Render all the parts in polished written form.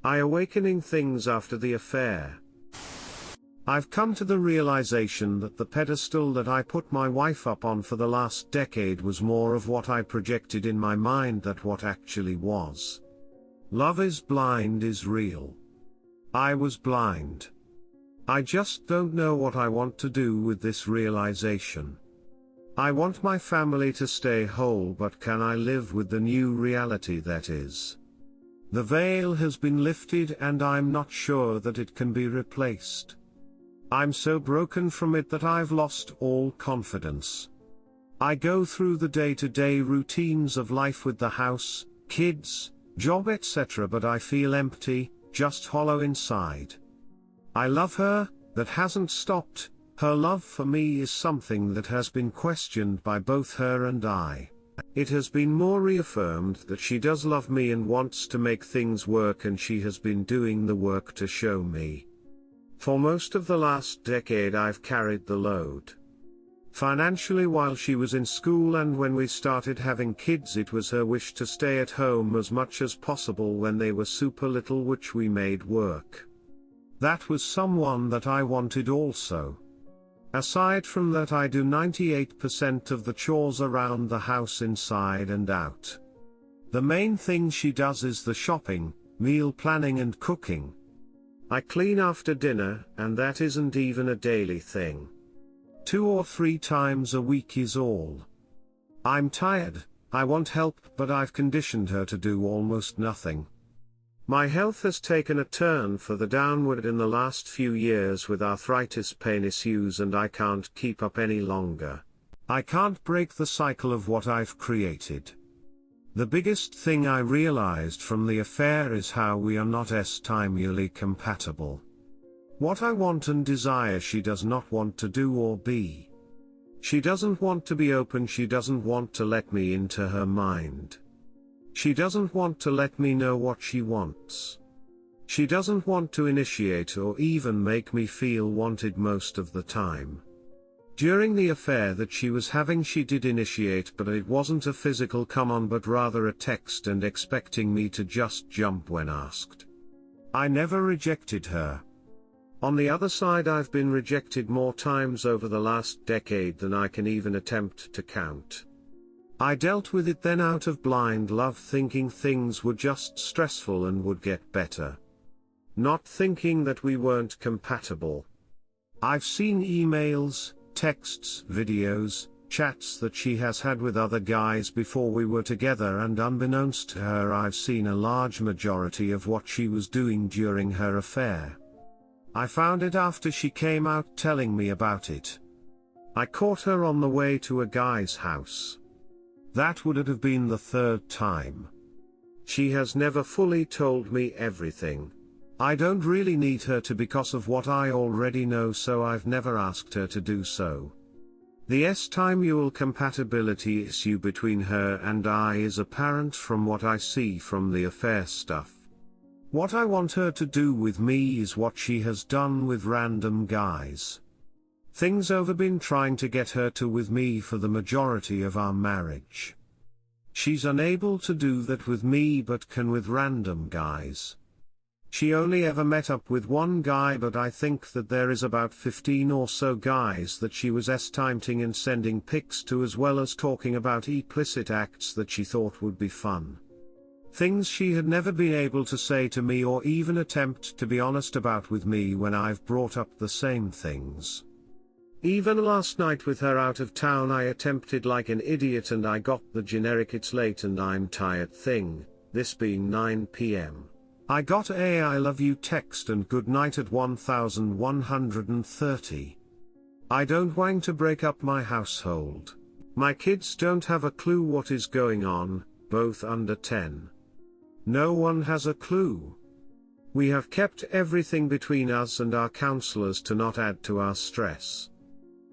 Eye-awakening things after the affair. I've come to the realization that the pedestal that I put my wife up on for the last decade was more of what I projected in my mind than what actually was. Love is blind is real. I was blind. I just don't know what I want to do with this realization. I want my family to stay whole, but can I live with the new reality that is? The veil has been lifted and I'm not sure that it can be replaced. I'm so broken from it that I've lost all confidence. I go through the day-to-day routines of life with the house, kids, job etc., but I feel empty, just hollow inside. I love her, that hasn't stopped. Her love for me is something that has been questioned by both her and I. It has been more reaffirmed that she does love me and wants to make things work, and she has been doing the work to show me. For most of the last decade I've carried the load. Financially while she was in school, and when we started having kids it was her wish to stay at home as much as possible when they were super little, which we made work. That was someone that I wanted also. Aside from that, I do 98% of the chores around the house inside and out. The main thing she does is the shopping, meal planning and cooking. I clean after dinner, and that isn't even a daily thing. 2 or 3 times a week is all. I'm tired, I want help, but I've conditioned her to do almost nothing. My health has taken a turn for the downward in the last few years with arthritis pain issues, and I can't keep up any longer. I can't break the cycle of what I've created. The biggest thing I realized from the affair is how we are not timely compatible. What I want and desire she does not want to do or be. She doesn't want to be open, she doesn't want to let me into her mind. She doesn't want to let me know what she wants. She doesn't want to initiate or even make me feel wanted most of the time. During the affair that she was having she did initiate, but it wasn't a physical come on but rather a text and expecting me to just jump when asked. I never rejected her. On the other side, I've been rejected more times over the last decade than I can even attempt to count. I dealt with it then out of blind love, thinking things were just stressful and would get better. Not thinking that we weren't compatible. I've seen emails, texts, videos, chats that she has had with other guys before we were together, and unbeknownst to her I've seen a large majority of what she was doing during her affair. I found it after she came out telling me about it. I caught her on the way to a guy's house. That would have been the 3rd time. She has never fully told me everything. I don't really need her to because of what I already know, so I've never asked her to do so. The S-timual compatibility issue between her and I is apparent from what I see from the affair stuff. What I want her to do with me is what she has done with random guys. Things I've been trying to get her to with me for the majority of our marriage. She's unable to do that with me but can with random guys. She only ever met up with one guy, but I think that there is about 15 or so guys that she was S-timing and sending pics to, as well as talking about implicit acts that she thought would be fun. Things she had never been able to say to me or even attempt to be honest about with me when I've brought up the same things. Even last night with her out of town I attempted like an idiot and I got the generic "it's late and I'm tired" thing, this being 9 p.m. I got a "I love you" text and "good night" at 1130. I don't want to break up my household. My kids don't have a clue what is going on, both under 10. No one has a clue. We have kept everything between us and our counselors to not add to our stress.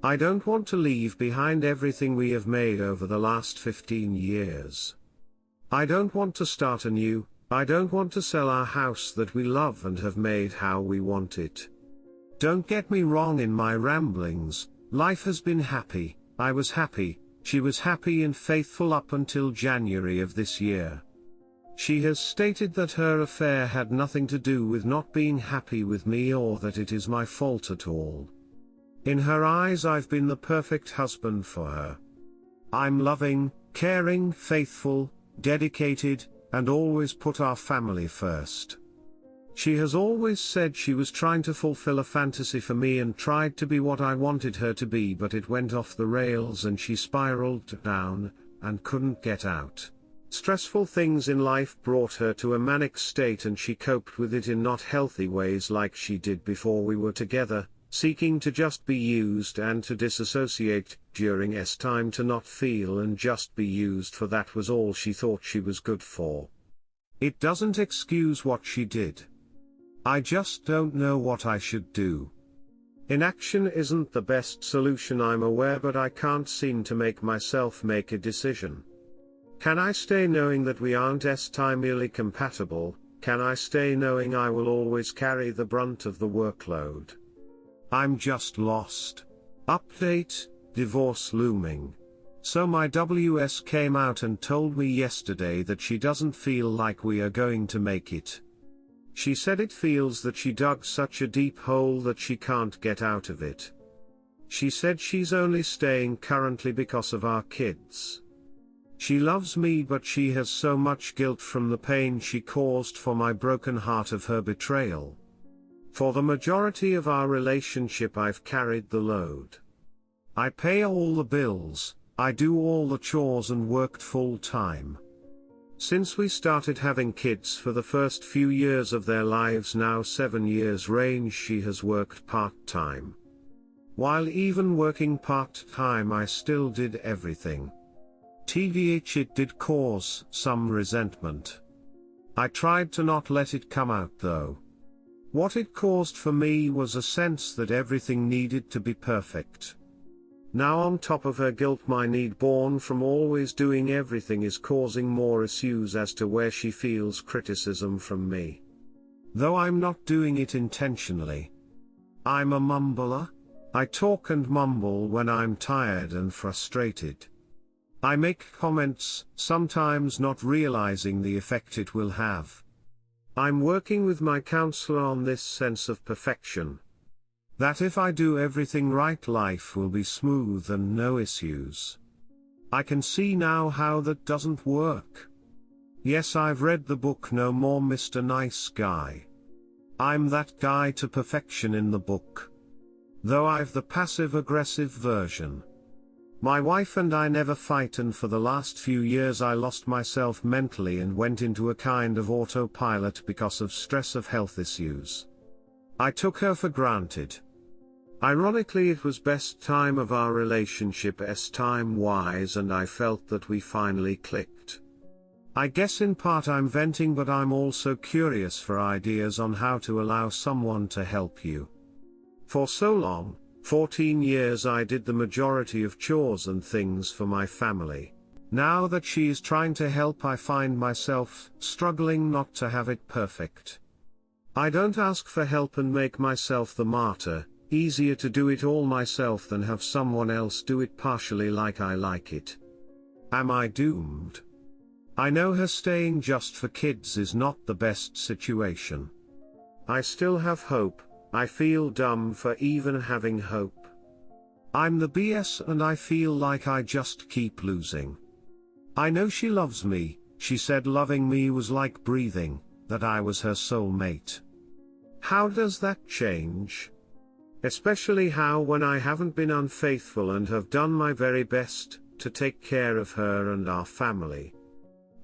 I don't want to leave behind everything we have made over the last 15 years. I don't want to start anew. I don't want to sell our house that we love and have made how we want it. Don't get me wrong in my ramblings, life has been happy, I was happy, she was happy and faithful up until January of this year. She has stated that her affair had nothing to do with not being happy with me or that it is my fault at all. In her eyes I've been the perfect husband for her. I'm loving, caring, faithful, dedicated, and always put our family first. She has always said she was trying to fulfill a fantasy for me and tried to be what I wanted her to be, but it went off the rails and she spiraled down, and couldn't get out. Stressful things in life brought her to a manic state and she coped with it in not healthy ways like she did before we were together, seeking to just be used and to disassociate during time, to not feel and just be used, for that was all she thought she was good for. It doesn't excuse what she did. I just don't know what I should do. Inaction isn't the best solution, I'm aware, but I can't seem to make myself make a decision. Can I stay knowing that we aren't merely compatible? Can I stay knowing I will always carry the brunt of the workload? I'm just lost. Update: divorce looming. So my WS came out and told me yesterday that she doesn't feel like we are going to make it. She said it feels that she dug such a deep hole that she can't get out of it. She said she's only staying currently because of our kids. She loves me, but she has so much guilt from the pain she caused for my broken heart of her betrayal. For the majority of our relationship I've carried the load. I pay all the bills, I do all the chores and worked full time. Since we started having kids, for the first few years of their lives, now 7 years range, she has worked part-time. While even working part-time I still did everything. TVH, it did cause some resentment. I tried to not let it come out though. What it caused for me was a sense that everything needed to be perfect. Now on top of her guilt, my need born from always doing everything is causing more issues as to where she feels criticism from me. Though I'm not doing it intentionally. I'm a mumbler. I talk and mumble when I'm tired and frustrated. I make comments, sometimes not realizing the effect it will have. I'm working with my counselor on this sense of perfection. That if I do everything right, life will be smooth and no issues. I can see now how that doesn't work. Yes, I've read the book No More Mr. Nice Guy. I'm that guy to perfection in the book. Though I've the passive-aggressive version. My wife and I never fight, and for the last few years I lost myself mentally and went into a kind of autopilot because of stress of health issues. I took her for granted. Ironically, it was best time of our relationship time-wise, and I felt that we finally clicked. I guess in part I'm venting, but I'm also curious for ideas on how to allow someone to help you. For so long, 14 years, I did the majority of chores and things for my family. Now that she is trying to help, I find myself struggling not to have it perfect. I don't ask for help and make myself the martyr. Easier to do it all myself than have someone else do it partially like I like it. Am I doomed? I know her staying just for kids is not the best situation. I still have hope. I feel dumb for even having hope. I'm the BS and I feel like I just keep losing. I know she loves me. She said loving me was like breathing, that I was her soulmate. How does that change? Especially how when I haven't been unfaithful and have done my very best to take care of her and our family.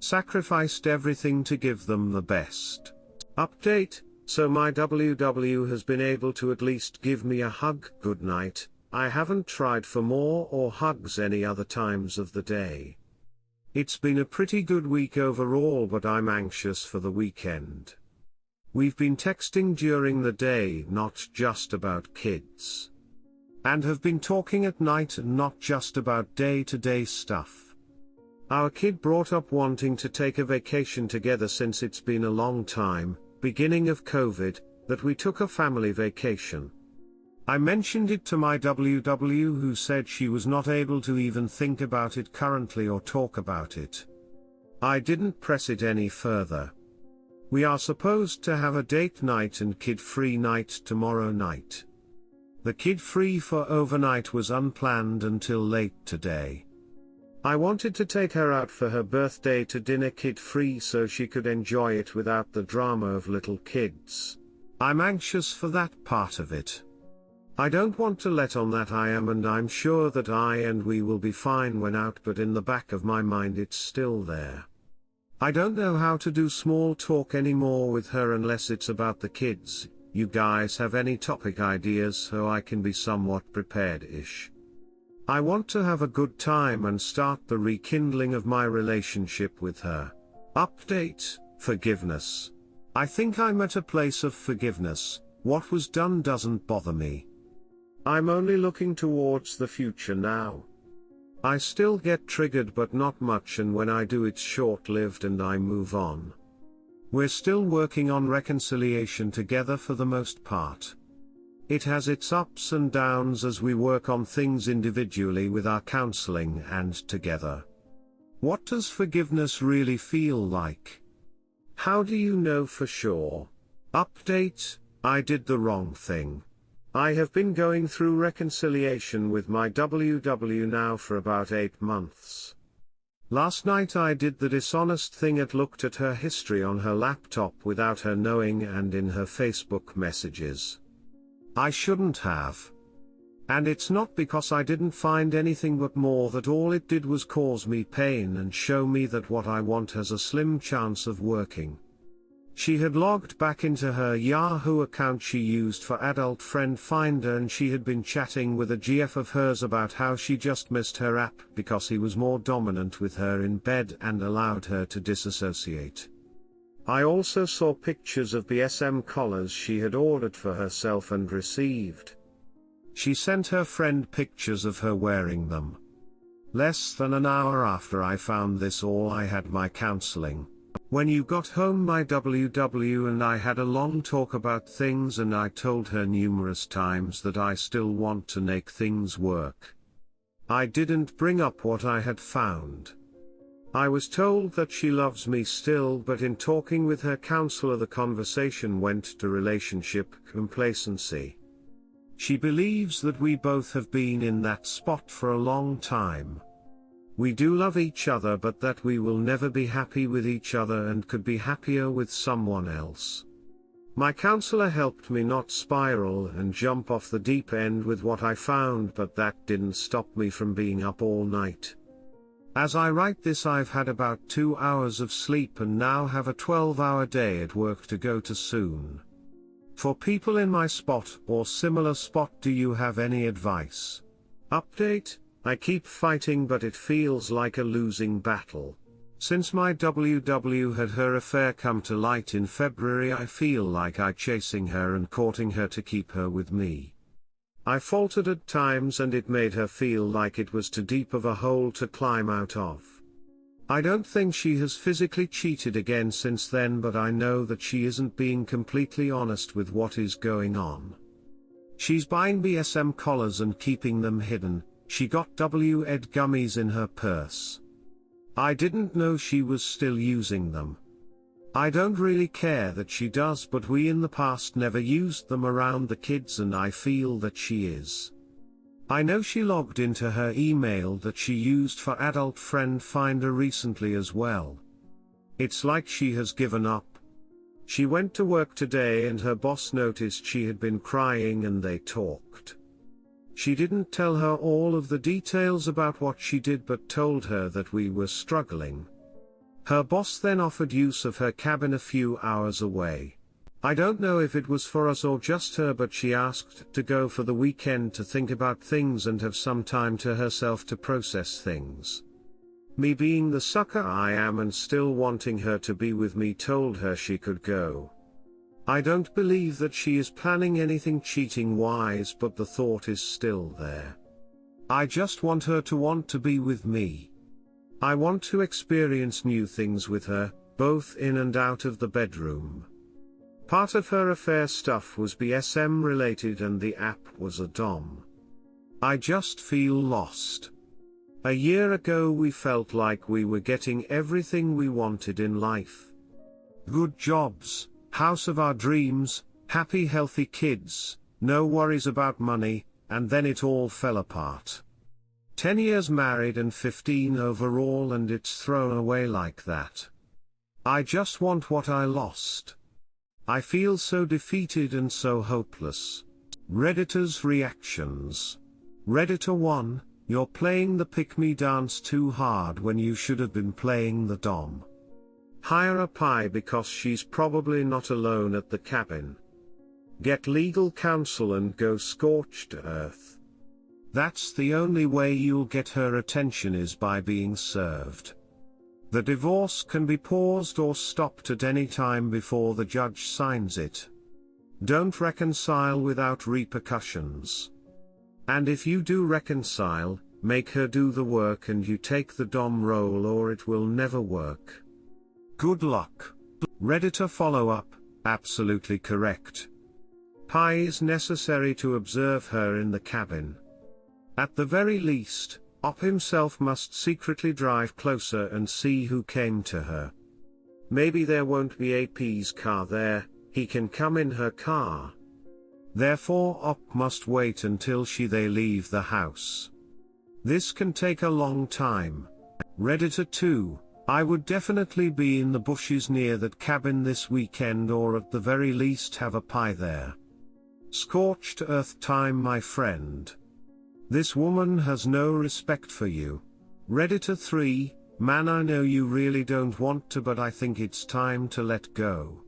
Sacrificed everything to give them the best. Update: so my WW has been able to at least give me a hug good night. I haven't tried for more or hugs any other times of the day. It's been a pretty good week overall, but I'm anxious for the weekend. We've been texting during the day, not just about kids. And have been talking at night and not just about day-to-day stuff. Our kid brought up wanting to take a vacation together since it's been a long time, beginning of COVID, that we took a family vacation. I mentioned it to my WW, who said she was not able to even think about it currently or talk about it. I didn't press it any further. We are supposed to have a date night and kid-free night tomorrow night. The kid-free for overnight was unplanned until late today. I wanted to take her out for her birthday to dinner kid-free so she could enjoy it without the drama of little kids. I'm anxious for that part of it. I don't want to let on that I am, and I'm sure that we will be fine when out, but in the back of my mind it's still there. I don't know how to do small talk anymore with her unless it's about the kids. You guys have any topic ideas so I can be somewhat prepared-ish? I want to have a good time and start the rekindling of my relationship with her. Update: forgiveness. I think I'm at a place of forgiveness. What was done doesn't bother me. I'm only looking towards the future now. I still get triggered but not much, and when I do it's short-lived and I move on. We're still working on reconciliation together for the most part. It has its ups and downs as we work on things individually with our counseling and together. What does forgiveness really feel like? How do you know for sure? Update: I did the wrong thing. I have been going through reconciliation with my WW now for about 8 months. Last night I did the dishonest thing and looked at her history on her laptop without her knowing and in her Facebook messages. I shouldn't have. And it's not because I didn't find anything, but more that all it did was cause me pain and show me that what I want has a slim chance of working. She had logged back into her Yahoo account she used for Adult Friend Finder, and she had been chatting with a GF of hers about how she just missed her app because he was more dominant with her in bed and allowed her to disassociate. I also saw pictures of BSM collars she had ordered for herself and received. She sent her friend pictures of her wearing them. Less than an hour after I found this all, I had my counseling. When you got home, my WW and I had a long talk about things, and I told her numerous times that I still want to make things work. I didn't bring up what I had found. I was told that she loves me still, but in talking with her counselor the conversation went to relationship complacency. She believes that we both have been in that spot for a long time. We do love each other, but that we will never be happy with each other and could be happier with someone else. My counselor helped me not spiral and jump off the deep end with what I found, but that didn't stop me from being up all night. As I write this, I've had about 2 hours of sleep and now have a 12-hour day at work to go to soon. For people in my spot or similar spot, do you have any advice? Update: I keep fighting, but it feels like a losing battle. Since my WW had her affair come to light in February, I feel like I'm chasing her and courting her to keep her with me. I faltered at times and it made her feel like it was too deep of a hole to climb out of. I don't think she has physically cheated again since then, but I know that she isn't being completely honest with what is going on. She's buying BSM collars and keeping them hidden. She got W-Ed gummies in her purse. I didn't know she was still using them. I don't really care that she does, but we in the past never used them around the kids, and I feel that she is. I know she logged into her email that she used for Adult Friend Finder recently as well. It's like she has given up. She went to work today and her boss noticed she had been crying and they talked. She didn't tell her all of the details about what she did, but told her that we were struggling. Her boss then offered use of her cabin a few hours away. I don't know if it was for us or just her, but she asked to go for the weekend to think about things and have some time to herself to process things. Me, being the sucker I am and still wanting her to be with me, told her she could go. I don't believe that she is planning anything cheating-wise, but the thought is still there. I just want her to want to be with me. I want to experience new things with her, both in and out of the bedroom. Part of her affair stuff was BSM related and the app was a dom. I just feel lost. A year ago we felt like we were getting everything we wanted in life. Good jobs, house of our dreams, happy healthy kids, no worries about money, and then it all fell apart. 10 years married and 15 overall, and it's thrown away like that. I just want what I lost. I feel so defeated and so hopeless. Redditor's reactions. Redditor 1, you're playing the pick-me dance too hard when you should have been playing the dom. Hire a pie because she's probably not alone at the cabin. Get legal counsel and go scorched earth. That's the only way you'll get her attention, is by being served. The divorce can be paused or stopped at any time before the judge signs it. Don't reconcile without repercussions. And if you do reconcile, make her do the work and you take the dom role, or it will never work. Good luck. Redditor follow-up, absolutely correct. Pie is necessary to observe her in the cabin. At the very least, Op himself must secretly drive closer and see who came to her. Maybe there won't be AP's car there, he can come in her car. Therefore Op must wait until they leave the house. This can take a long time. Redditor 2, I would definitely be in the bushes near that cabin this weekend, or at the very least have a pie there. Scorched earth time, my friend. This woman has no respect for you. Redditor 3, man, I know you really don't want to, but I think it's time to let go.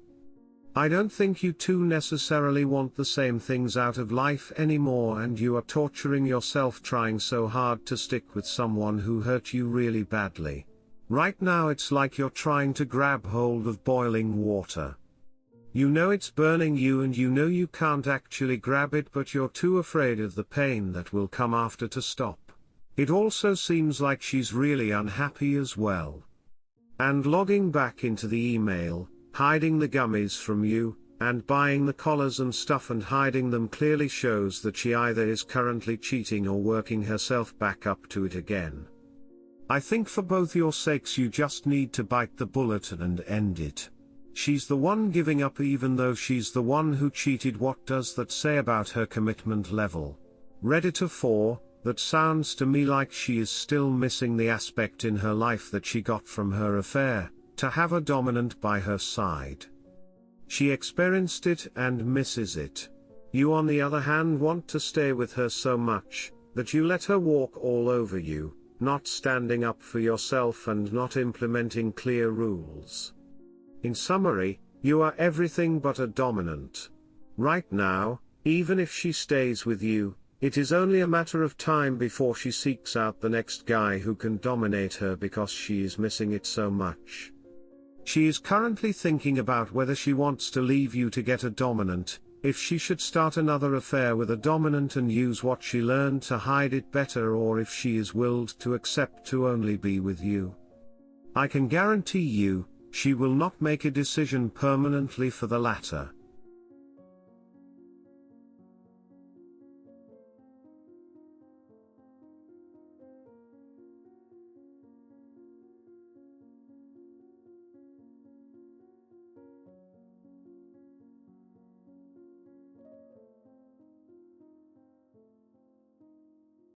I don't think you two necessarily want the same things out of life anymore, and you are torturing yourself trying so hard to stick with someone who hurt you really badly. Right now it's like you're trying to grab hold of boiling water. You know it's burning you and you know you can't actually grab it, but you're too afraid of the pain that will come after to stop. It also seems like she's really unhappy as well. And logging back into the email, hiding the gummies from you, and buying the collars and stuff and hiding them clearly shows that she either is currently cheating or working herself back up to it again. I think for both your sakes you just need to bite the bullet and end it. She's the one giving up even though she's the one who cheated. What does that say about her commitment level? Redditor 4, that sounds to me like she is still missing the aspect in her life that she got from her affair, to have a dominant by her side. She experienced it and misses it. You on the other hand want to stay with her so much, that you let her walk all over you, not standing up for yourself and not implementing clear rules. In summary, you are everything but a dominant. Right now, even if she stays with you, it is only a matter of time before she seeks out the next guy who can dominate her because she is missing it so much. She is currently thinking about whether she wants to leave you to get a dominant, if she should start another affair with a dominant and use what she learned to hide it better, or if she is willed to accept to only be with you. I can guarantee you, she will not make a decision permanently for the latter.